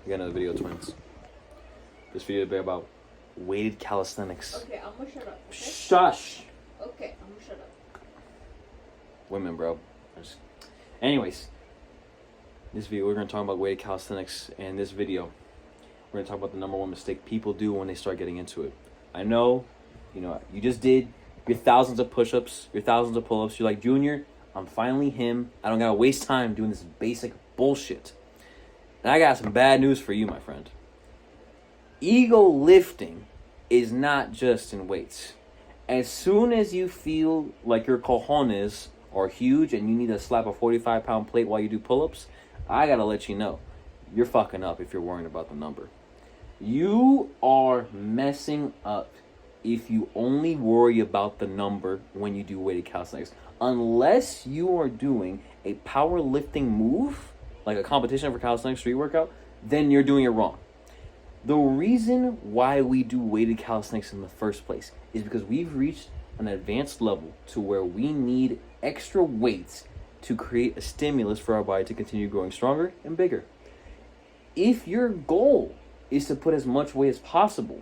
We got another video, twins. This video will be about weighted calisthenics. Okay, I'm gonna shut up. Okay? Shush! Okay, I'm gonna shut up. Women, bro. Anyways, this video we're going to talk about weighted calisthenics, and this video we're going to talk about the number one mistake people do when they start getting into it. I know, you just did your thousands of push-ups, your thousands of pull-ups. You're like, Junior, I'm finally him. I don't got to waste time doing this basic bullshit. And I got some bad news for you, my friend. Ego lifting is not just in weights. As soon as you feel like your cojones are huge and you need to slap a 45-pound plate while you do pull-ups, I gotta let you know, you're fucking up if you're worrying about the number. You are messing up if you only worry about the number when you do weighted calisthenics. Unless you are doing a powerlifting move, like a competition for calisthenics street workout, then you're doing it wrong. The reason why we do weighted calisthenics in the first place is because we've reached an advanced level to where we need extra weights to create a stimulus for our body to continue growing stronger and bigger. If your goal is to put as much weight as possible,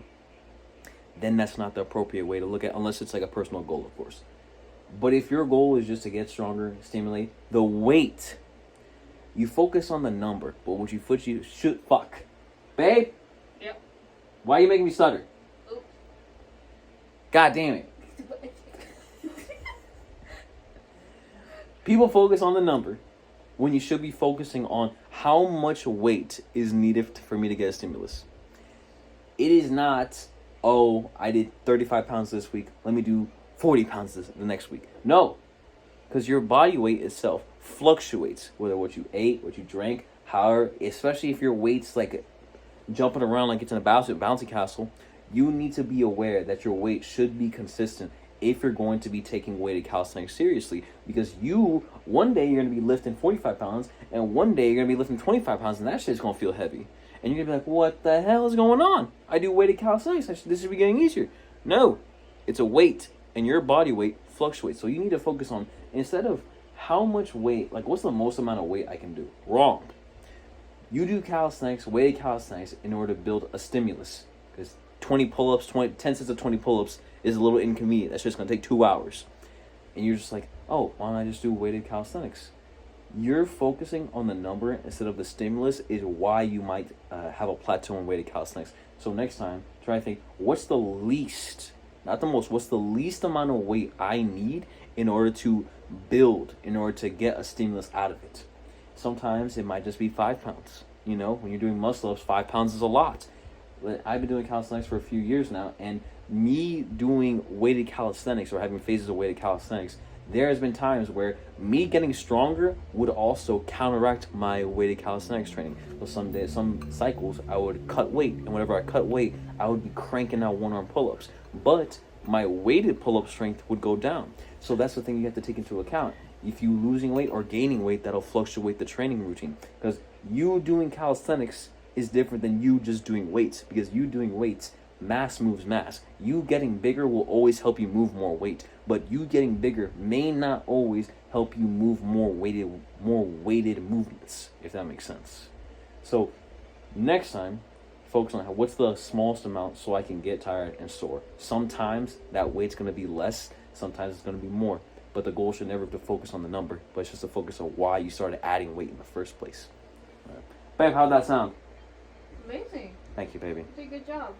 then that's not the appropriate way to look at it, unless it's like a personal goal, of course. But if your goal is just to get stronger, stimulate the weight, you focus on the number. But what you should fuck, babe. Yep. Why are you making me stutter? Oops. God damn it. People focus on the number when you should be focusing on how much weight is needed for me to get a stimulus. It is not, oh, I did 35 pounds this week, let me do 40 pounds the next week. No, because your body weight itself fluctuates, whether what you ate, what you drank, however, especially if your weight's like jumping around like it's in a bouncy castle. You need to be aware that your weight should be consistent if you're going to be taking weighted calisthenics seriously, because one day you're going to be lifting 45 pounds and one day you're going to be lifting 25 pounds and that shit's going to feel heavy. And you're going to be like, what the hell is going on? I do weighted calisthenics. This should be getting easier. No, it's a weight and your body weight fluctuates. So you need to focus on, instead of how much weight, like what's the most amount of weight I can do? Wrong. You do calisthenics, weighted calisthenics, in order to build a stimulus. Because 20 pull-ups, 10 sets of 20 pull-ups is a little inconvenient. That's just going to take 2 hours. And you're just like, oh, why don't I just do weighted calisthenics? You're focusing on the number instead of the stimulus is why you might have a plateau in weighted calisthenics. So next time, try to think, what's the least, not the most, what's the least amount of weight I need in order to build, in order to get a stimulus out of it? Sometimes it might just be 5 pounds. When you're doing muscle-ups, 5 pounds is a lot. But I've been doing calisthenics for a few years now, and me doing weighted calisthenics or having phases of weighted calisthenics, there has been times where me getting stronger would also counteract my weighted calisthenics training. So some days, some cycles, I would cut weight, and whenever I cut weight, I would be cranking out one-arm pull-ups. But my weighted pull-up strength would go down. So that's the thing you have to take into account. If you losing weight or gaining weight, that'll fluctuate the training routine. Because you doing calisthenics is different than you just doing weights. Because you doing weights, mass moves mass. You getting bigger will always help you move more weight, but you getting bigger may not always help you move more weighted movements, if that makes sense. So next time, focus on what's the smallest amount so I can get tired and sore. Sometimes that weight's going to be less, sometimes it's going to be more, but the goal should never be to focus on the number, but it's just to focus on why you started adding weight in the first place. All right. Babe, how'd that sound? Amazing. Thank you, baby. You did a good job.